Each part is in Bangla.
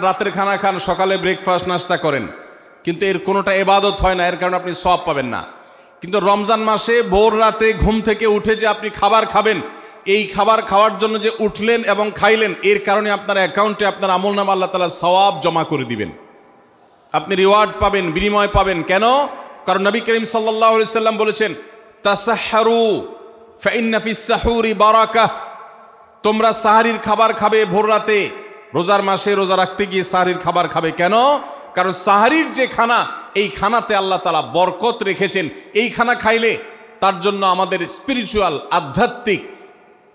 রাতের খানা খান, সকালে ব্রেকফাস্ট নাস্তা করেন, কিন্তু এর কোনোটা ইবাদত হয় না, এর কারণে আপনি সওয়াব পাবেন না। কিন্তু রমজান মাসে ভোর রাতে ঘুম থেকে উঠে যে আপনি খাবার খাবেন, এই খাবার খাওয়ার জন্য যে উঠলেন এবং খাইলেন, এর কারণে আপনার অ্যাকাউন্টে আপনার আমলনামা আল্লাহ তাআলা সওয়াব জমা করে দিবেন, আপনি রিওয়ার্ড পাবেন, বিনিময় পাবেন। কেন? কারণ নবী করিম সাল্লাল্লাহু আলাইহি সাল্লাম বলেছেন, তাসাহহারু ফাইন্না ফিস সাহুরি বারাকাহ। তোমরা সাহারির খাবার খাবে ভোর রাতে, রোজার মাসে রোজা রাখতে গিয়ে সাহারির খাবার খাবে। কেন? কারণ সাহারির যে খানা, এই খানাতে আল্লাহ তাআলা বরকত রেখেছেন। এই খানা খাইলে তার জন্য আমাদের স্পিরিচুয়াল, আধ্যাত্মিক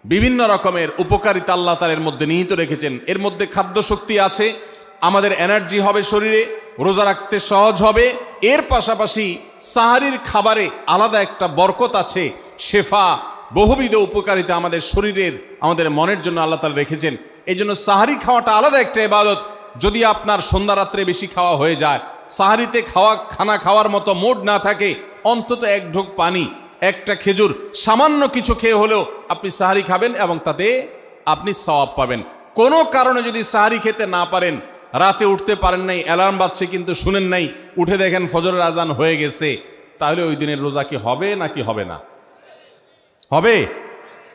বিভিন্ন রকমের উপকারিতা আল্লাহ তাআলা এর মধ্যে নিহিত রেখেছেন। এর মধ্যে খাদ্য শক্তি আছে, আমাদের এনার্জি হবে শরীরে, রোজা রাখতে সহজ হবে। এর পাশাপাশি সাহারির খাবারে আলাদা একটা বরকত আছে, শেফা, বহুবিধ উপকারিতা আমাদের শরীরের, আমাদের মনের জন্য আল্লাহ তাআলা রেখেছেন। এই জন্য সাহারি খাওয়াটা আলাদা একটা ইবাদত। যদি আপনার সন্ধ্যা রাত্রে বেশি খাওয়া হয়ে যায়, সাহারিতে খানা খাওয়ার মতো মুড না থাকে, অন্তত এক ঢোক পানি, একটা খেজুর, সামান্য কিছু খেয়ে হলেও আপনি সাহারি খাবেন এবং তাতে আপনি সওয়াব পাবেন। কোনো কারণে যদি সাহারি খেতে না পারেন, রাতে উঠতে পারেন নাই, অ্যালার্ম বাজছে কিন্তু শুনেন নাই, উঠে দেখেন ফজরের আজান হয়ে গেছে, তাহলে ওই দিনের রোজা কি হবে নাকি হবে না? হবে।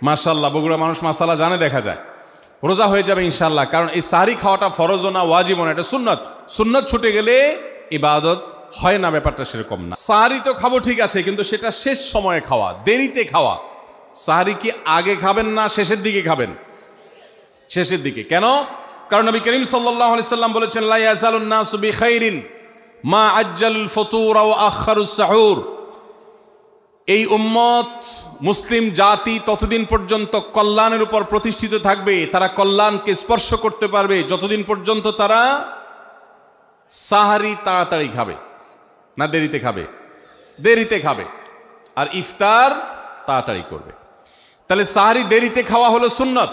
মাশাআল্লাহ, বগুড়া মানুষ মাসালা জানে, দেখা যায় রোজা হয়ে যাবে ইনশাআল্লাহ। কারণ এই সাহারি খাওয়াটা ফরজও না, ওয়াজিবও না, এটা সুন্নত। সুন্নত ছুটে গেলে ইবাদত হয় না, ব্যাপারটা সেরকম না। সাহারি তো খাবো ঠিক আছে, কিন্তু সেটা শেষ সময়ে খাওয়া, দেরিতে খাওয়া। সাহারি কি আগে খাবেন না শেষের দিকে খাবেন? শেষের দিকে। কেন? কারণ নবী করিম সাল্লাল্লাহু আলাইহি সাল্লাম বলেছেন, লা ইয়াজালুন নাসু বিখাইরিন মা আজ্জালুল ফুতুর ওয়া আখারুস সাহুর। এই উম্মত, মুসলিম জাতি ততদিন পর্যন্ত কল্যাণের উপর প্রতিষ্ঠিত থাকবে, তারা কল্যাণকে স্পর্শ করতে পারবে যতদিন পর্যন্ত তারা সাহারি তাড়াতাড়ি খাবে না দেরিতে খাবে? দেরিতে খাবে। আর ইফতার তাড়াতাড়ি করবে। তাহলে সাহারি দেরিতে খাওয়া হলো সুন্নত।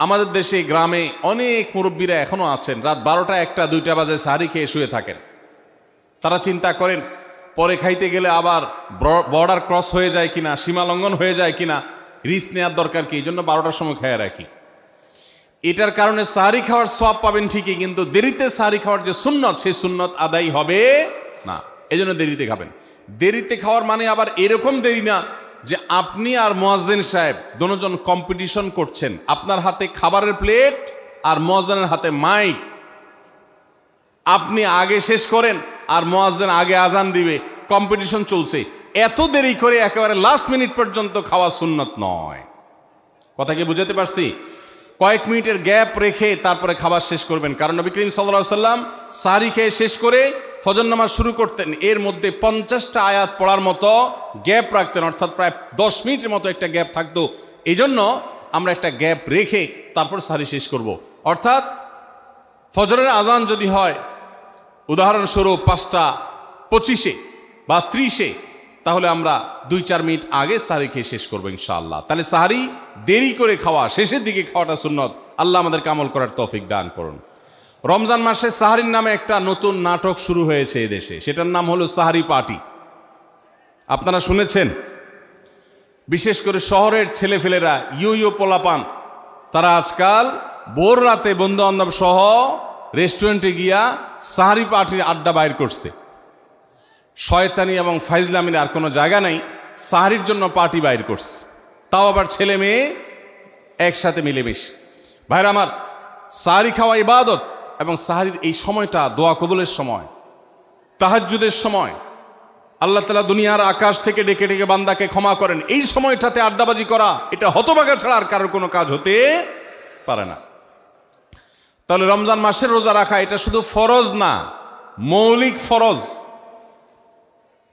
আমাদের দেশে গ্রামে অনেক মুরব্বীরা এখনো আছেন, রাত 12টা, 1টা, 2টা বাজে সাহারি খেয়ে শুয়ে থাকেন। তারা চিন্তা করেন পরে খাইতে গেলে আবার বর্ডার ক্রস হয়ে যায় কিনা, সীমা লঙ্ঘন হয়ে যায় কিনা, রিস্ক নেওয়ার দরকার কি, এই জন্য 12টার সময় খেয়ে রাখি। এটার কারণে সাহারি খাওয়ার সওয়াব পাবেন ঠিকই, কিন্তু দেরিতে সাহারি খাওয়ার যে সুন্নত, সেই সুন্নত আদায় হবে না। এই জন্য দেরিতে খাবেন। দেরিতে খাওয়ার মানে আবার এরকম দেরি না যে আপনি আর মুয়াজ্জিন সাহেব দুজন কম্পিটিশন করছেন, আপনার হাতে খাবারের প্লেট আর মুয়াজ্জিনের হাতে মাইক, আপনি আগে শেষ করেন আর মুয়াজ্জিন আগে আজান দিবে, কম্পিটিশন চলছে। এত দেরি করে একেবারে লাস্ট মিনিট পর্যন্ত খাওয়া সুন্নত নয়। কথা কি বুঝাতে পারছি? কয়েক মিনিটের গ্যাপ রেখে তারপরে খাবার শেষ করবেন। কারণ নবী করিম সাল্লাল্লাহু আলাইহি সাল্লাম সাহারি খেয়ে শেষ করে ফজর নামাজ শুরু করতেন, এর মধ্যে 50টা আয়াত পড়ার মতো গ্যাপ রাখতেন, অর্থাৎ প্রায় 10 মিনিটের মতো একটা গ্যাপ থাকতো। এই জন্য আমরা একটা গ্যাপ রেখে তারপর সাহারি শেষ করব। অর্থাৎ ফজরের আজান যদি হয় উদাহরণস্বরূপ 5:25 বা 30, তাহলে আমরা 2-4 মিনিট আগে সাহারি খেয়ে শেষ করবো ইনশাআল্লাহ। তাহলে সাহারি দেরি করে খাওয়া, শেষের দিকে খাওয়াটা সুন্নত। আল্লাহ আমাদেরকে আমল করার তৌফিক দান করুন। রমজান মাসে সাহারির নামে একটা নতুন নাটক শুরু হয়েছে এদেশে, সেটার নাম হলো সাহারি পার্টি। আপনারা শুনেছেন? বিশেষ করে শহরের ছেলেফেলেরা, ইউ পোলাপান, তারা আজকাল ভোর রাতে বন্ধু বান্ধব সহ রেস্টুরেন্টে গিয়া সাহারি পার্টির আড্ডা বাইর করছে। শয়তানি এবং ফাইজলামির আর কোনো জায়গা নাই, সাহারির জন্য পার্টি বাইর করছে, তাও আবার ছেলে মেয়ে একসাথে মিলেমিশে। ভাইরা আমার, সাহারি খাওয়া ইবাদত, এবং সাহারির এই সময়টা দোয়া কবুলের সময়, তাহাজ্জুদের সময়। আল্লাহ তাআলা দুনিয়ার আকাশ থেকে ডেকে ডেকে বান্দাকে ক্ষমা করেন। এই সময়টাতে আড্ডাবাজি করা, এটা হতভাগা ছাড়া আর কারোর কোনো কাজ হতে পারে না। তাহলে রমজান মাসের রোজা রাখা এটা শুধু ফরজ না, মৌলিক ফরজ।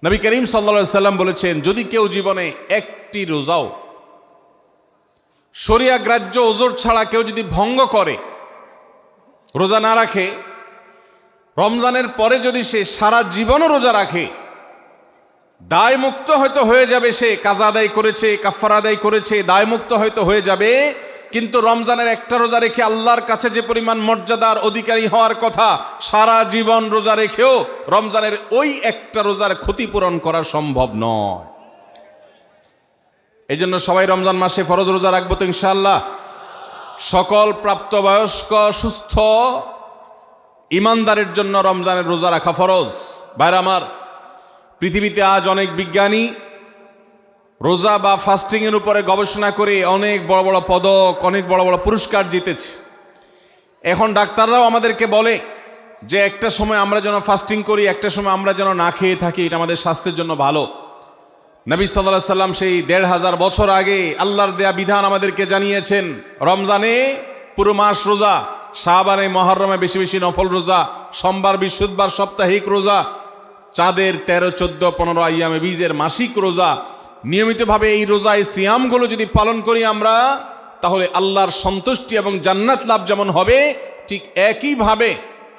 নবী করিম সাল্লাল্লাহু আলাইহি সাল্লাম বলেছেন, যদি কেউ জীবনে একটি রোজাও শরিয়া গ্রাহ্য ওজর ছাড়া কেউ যদি ভঙ্গ করে, রোজা না রাখে, রমজানের পরে যদি সে সারা জীবনও রোজা রাখে, দায়মুক্ত হয়তো হয়ে যাবে, সে কাজা আদায় করেছে, কাফারা আদায় করেছে, দায়মুক্ত হয়তো হয়ে যাবে। কিন্তু রমজানের একটা রোজা রেখে আল্লাহর কাছে যে পরিমাণ মর্যাদার অধিকারী হওয়ার কথা, সারা জীবন রোজা রেখেও রমজানের ওই একটা রোজার ক্ষতিপূরণ করা সম্ভব নয়। এই জন্য সবাই রমজান মাসে ফরজ রোজা রাখবো তো ইনশাআল্লাহ। সকল প্রাপ্তবয়স্ক সুস্থ ইমানদারের জন্য রমজানের রোজা রাখা ফরজ। ভাইরা আমার, পৃথিবীতে আজ অনেক বিজ্ঞানী রোজা বা ফাস্টিং এর উপরে গবেষণা করে অনেক বড় বড় পদক, অনেক বড় বড় পুরস্কার জিতেছে। এখন ডাক্তাররাও আমাদেরকে বলে যে একটা সময় আমরা যেন ফাস্টিং করি, একটা সময় আমরা যেন না খেয়ে থাকি, এটা আমাদের স্বাস্থ্যের জন্য ভালো। নবী সাল্লাল্লাহু আলাইহি সাল্লাম সেই ১৫০০ বছর আগে আল্লাহর দেয়া বিধান আমাদেরকে জানিয়েছেন। রমজানে পুরো মাস রোজা, শাবানে মুহররমে বেশি বেশি নফল রোজা, সোমবার বৃহস্পতিবার সাপ্তাহিক রোজা, চাঁদের ১৩, ১৪, ১৫ আইয়ামে বীজের মাসিক রোজা। নিয়মিতভাবে এই রোজা, এই সিয়ামগুলো যদি পালন করি আমরা, তাহলে আল্লাহর সন্তুষ্টি এবং জান্নাত লাভ যেমন হবে, ঠিক একইভাবে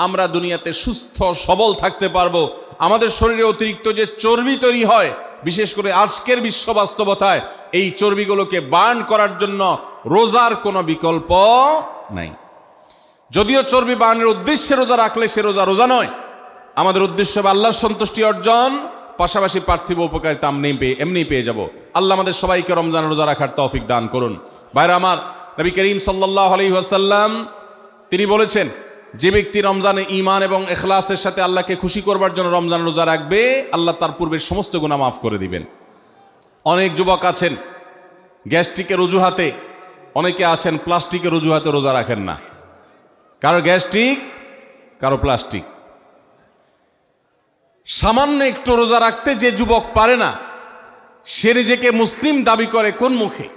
আমরা দুনিয়াতে সুস্থ সবল থাকতে পারবো। আমাদের শরীরে অতিরিক্ত যে চর্বি তৈরি হয়, বিশেষ করে আজকের বিশ্ব বাস্তবতায়, এই চর্বিগুলোকে বার্ন করার জন্য রোজার কোনো বিকল্প নাই। যদিও চর্বি বার্নের উদ্দেশ্যে রোজা রাখলে সে রোজা রোজা নয়। আমাদের উদ্দেশ্য হবে আল্লাহর সন্তুষ্টি অর্জন, পাশাপাশি পার্থিব উপকারিতা এমনি পেয়ে যাব। আল্লাহ আমাদের সবাইকে রমজান রোজা রাখার তৌফিক দান করুন। ভাইরা আমার, নবী করিম সাল্লাল্লাহু আলাইহি ওয়াসাল্লাম তিনি বলেছেন, যে ব্যক্তি রমজানে ঈমান এবং ইখলাসের সাথে আল্লাহকে খুশি করবার জন্য রমজান রোজা রাখবে, আল্লাহ তার পূর্বের সমস্ত গুনাহ মাফ করে দিবেন। অনেক যুবক আছেন গ্যাস্ট্রিকের অজুহাতে, অনেকে আছেন প্লাস্টিকের অজুহাতে রোজা রাখেন না। কারো গ্যাস্ট্রিক, কারো প্লাস্টিক। সামান্য একটু রোজা রাখতে যে যুবক পারে না, সে নিজেকে মুসলিম দাবি করে কোন মুখে?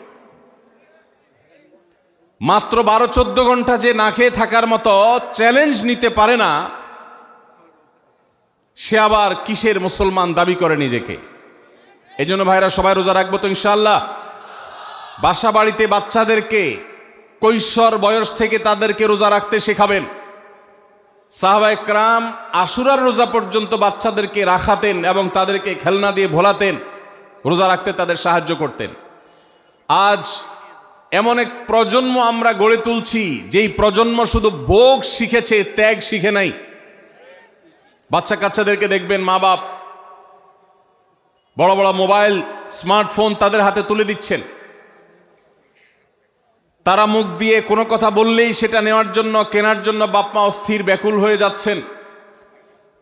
মাত্র ১২-১৪ ঘন্টা যে না খেয়ে থাকার মতো চ্যালেঞ্জ নিতে পারে না, সে আবার কিসের মুসলমান দাবি করে নিজেকে? এই জন্য ভাইরা, সবাই রোজা রাখবো তো ইনশাআল্লাহ। বাসা বাড়িতে বাচ্চাদেরকে কৈশোর বয়স থেকে তাদেরকে রোজা রাখতে শেখাবেন। সাহাবায়ে কেরাম আশুরার রোজা পর্যন্ত বাচ্চাদেরকে রাখাতেন এবং তাদেরকে খেলনা দিয়ে ভোলাতেন, রোজা রাখতে তাদের সাহায্য করতেন। আজ এমন এক প্রজন্ম আমরা গড়ে তুলছি, যেই প্রজন্ম শুধু ভোগ শিখেছে, ত্যাগ শিখে নাই। বাচ্চা কাচ্চাদেরকে দেখবেন মা বাপ বড় বড় মোবাইল, স্মার্টফোন তাদের হাতে তুলে দিচ্ছেন। তারা মুখ দিয়ে কোনো কথা বললেই সেটা নেওয়ার জন্য, কেনার জন্য বাপ মা অস্থির ব্যাকুল হয়ে যাচ্ছেন।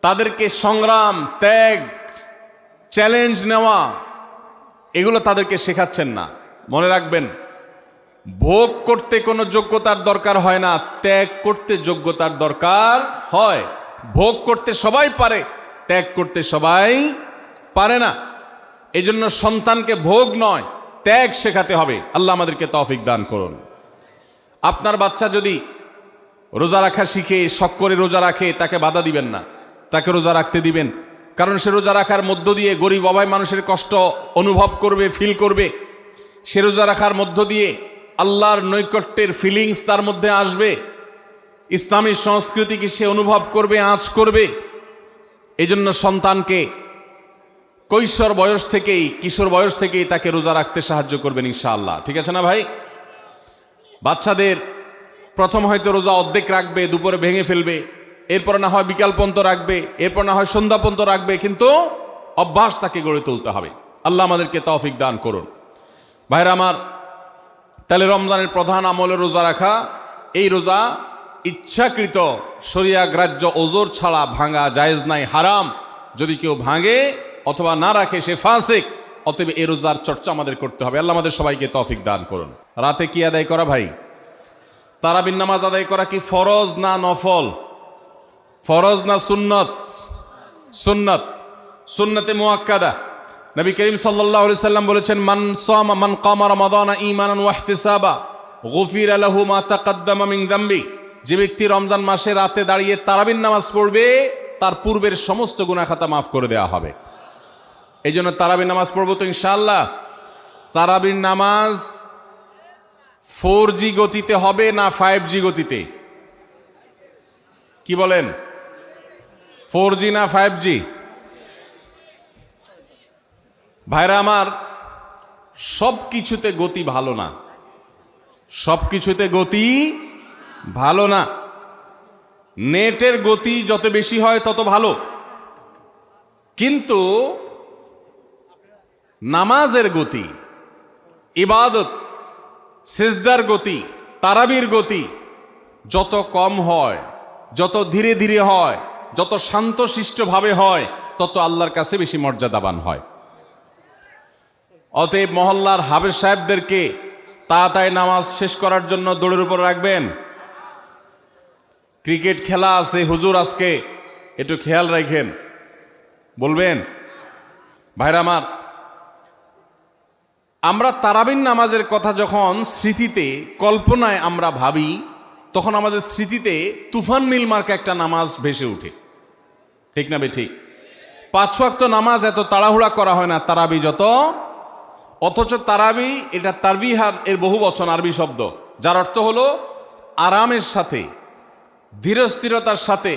তাদেরকে সংগ্রাম, ত্যাগ, চ্যালেঞ্জ নেওয়া, এগুলো তাদেরকে শেখাচ্ছেন না। মনে রাখবেন, ভোগ করতে কোনো যোগ্যতার দরকার হয় না, ত্যাগ করতে যোগ্যতার দরকার হয়। ভোগ করতে সবাই পারে, ত্যাগ করতে সবাই পারে না। এই জন্য সন্তানকে ভোগ নয়, ত্যাগ শেখাতে হবে। আল্লাহ আমাদেরকে তৌফিক দান করুন। আপনার বাচ্চা যদি রোজা রাখা শিখে, শখ করে রোজা রাখে, তাকে বাধা দিবেন না, তাকে রোজা রাখতে দিবেন। কারণ সে রোজা রাখার মধ্য দিয়ে গরিব অভাবী মানুষের কষ্ট অনুভব করবে, ফিল করবে। সে রোজা রাখার মধ্য দিয়ে আল্লাহর নৈকট্যের ফিলিংস তার মধ্যে আসবে, ইসলামী সংস্কৃতিকে সে অনুভব করবে, আঁচ করবে। এই জন্য সন্তানকে কৈশোর বয়স থেকেই, কিশোর বয়স থেকেই তাকে রোজা রাখতে সাহায্য করবেন ইনশাআল্লাহ। ঠিক আছে না ভাই? বাচ্চাদের প্রথম হয়তো রোজা অর্ধেক রাখবে, দুপুরে ভেঙে ফেলবে, এরপর না হয় বিকাল পর্যন্ত রাখবে, এরপর না হয় সন্ধ্যা পর্যন্ত রাখবে, কিন্তু অভ্যাস তাকে গড়ে তুলতে হবে। আল্লাহ আমাদেরকে তৌফিক দান করুন। ভাইরা আমার, তাহলে রমজানের প্রধান আমল রোজা রাখা। এই রোজা ইচ্ছাকৃত শরিয়া গ্রাহ্য ওজর ছাড়া ভাঙা জায়েজ নাই, হারাম। যদি কেউ ভাঙে অথবা না রাখে সে ফাসিক। অতএব এই রোজার চর্চা আমাদের করতে হবে। আল্লাহ আমাদের সবাইকে তৌফিক দান করুন। রাতে কি আদায় করা ভাই? তারাবির নামাজ আদায় করা কি ফরজ না নফল? ফরজ না সুন্নত? সুন্নত, সুন্নতে মুআক্কাদা। নবী করিম সাল্লাল্লাহু আলাইহি সাল্লাম বলেছেন, মান কামা রমাদানা ঈমানান ওয়া ইহতিসাবা গুফিরা লাহু মা তাকাদ্দামা মিন যামবি। যে ব্যক্তি রমজান মাসে রাতে দাঁড়িয়ে তারাবির নামাজ পড়বে, তার পূর্বের সমস্ত গুনাহ খাতা মাফ করে দেওয়া হবে। এই জন্য তারাবির নামাজ পড়বো তো ইনশাআল্লাহ। তারাবির নামাজ 4G গতিতে হবে না 5G গতিতে? কি বলেন? 4G না 5G? ভাইরা আমার, সব কিছুতে গতি ভালো না, সব কিছুতে গতি ভালো না। নেটের গতি যত বেশি হয় তত ভালো, কিন্তু নামাজের গতি, ইবাদত, সিজদার গতি, তারাবির গতি যত কম হয়, যত ধীরে ধীরে হয়, যত শান্তশিষ্টভাবে হয়, তত আল্লাহর কাছে বেশি মর্যাদাবান হয়। অতএব মহল্লার হাফেজ সাহেবদেরকে তাড়াতাড়ি নামাজ শেষ করার জন্য দৌড়ের উপর রাখবেন। ক্রিকেট খেলা আছে হুজুর, আজকে একটু খেয়াল রাখেন, বলবেন। ভাইরা আমার, আমরা তারাবির নামাজের কথা যখন স্মৃতিতে কল্পনায় আমরা ভাবি, তখন আমাদের স্মৃতিতে তুফান মিল মার্কা একটা নামাজ ভেসে উঠে, ঠিক না বেঠিক? 5 ওয়াক্ত নামাজ এত তাড়াহুড়া করা হয় না তারাবি যত। অথচ তারাবি এটা তারবিহার এর বহু বচন আরবি শব্দ, যার অর্থ হলো আরামের সাথে, ধীরস্থিরতার সাথে,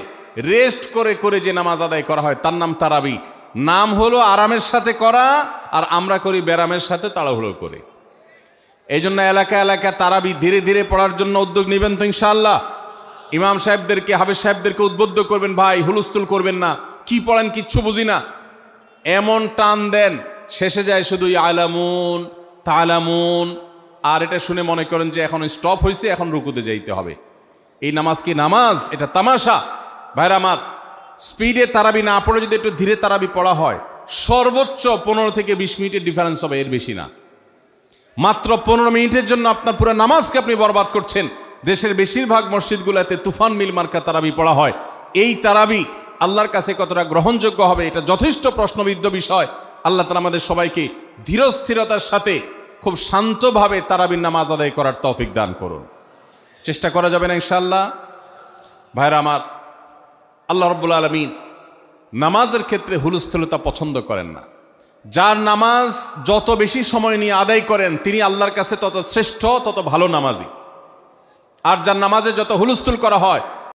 রেস্ট করে করে যে নামাজ আদায় করা হয় তার নাম তারাবি। নাম হলো আরামের সাথে করা, আর আমরা করি ব্যারামের সাথে তাড়াহুড়ো করে। এই জন্য এলাকা এলাকা তারাবি ধীরে ধীরে পড়ার জন্য উদ্যোগ নেবেন তো ইনশাআল্লাহ। ইমাম সাহেবদেরকে, হাফেজ সাহেবদেরকে উদ্বুদ্ধ করবেন, ভাই হুলস্থুল করবেন না, কি পড়েন কিচ্ছু বুঝি না, এমন টান দেন শেষে যায় শুধু আলামুন তালামুন, আর এটা শুনে মনে করেন যে এখন স্টপ হয়েছে, এখন রুকুতে যাইতে হবে। এই নামাজ কি নামাজ? এটা তামাশা। ভাইরা আমার, স্পিডে তারাবি না পড়ে যদি একটু ধীরে তারাবি পড়া হয়, সর্বোচ্চ 15 থেকে 20 মিনিটের ডিফারেন্স হবে, এর বেশি না। মাত্র 15 মিনিটের জন্য আপনার পুরো নামাজকে আপনি বরবাদ করছেন। দেশের বেশিরভাগ মসজিদগুলোতে তুফান মিল মার্কা তারাবি পড়া হয়। এই তারাবি আল্লাহর কাছে কতটা গ্রহণযোগ্য হবে, এটা যথেষ্ট প্রশ্নবিদ্ধ বিষয়। আল্লাহ তাআলা আমাদের সবাইকে ধীরস্থিরতার সাথে খুব শান্তভাবে তারাবির নামাজ আদায় করার তৌফিক দান করুন। চেষ্টা করা যাবে না ইনশাআল্লাহ। ভাইরা আমার, আল্লাহ রাব্বুল আলামিন নামাজের ক্ষেত্রে হুলস্থুলতা পছন্দ করেন না। যার নামাজ যত বেশি সময় নিয়ে আদায় করেন তিনি আল্লাহর কাছে তত শ্রেষ্ঠ, তত ভালো নামাজি। আর যার নামাজে যত হুলস্থুল করা হয়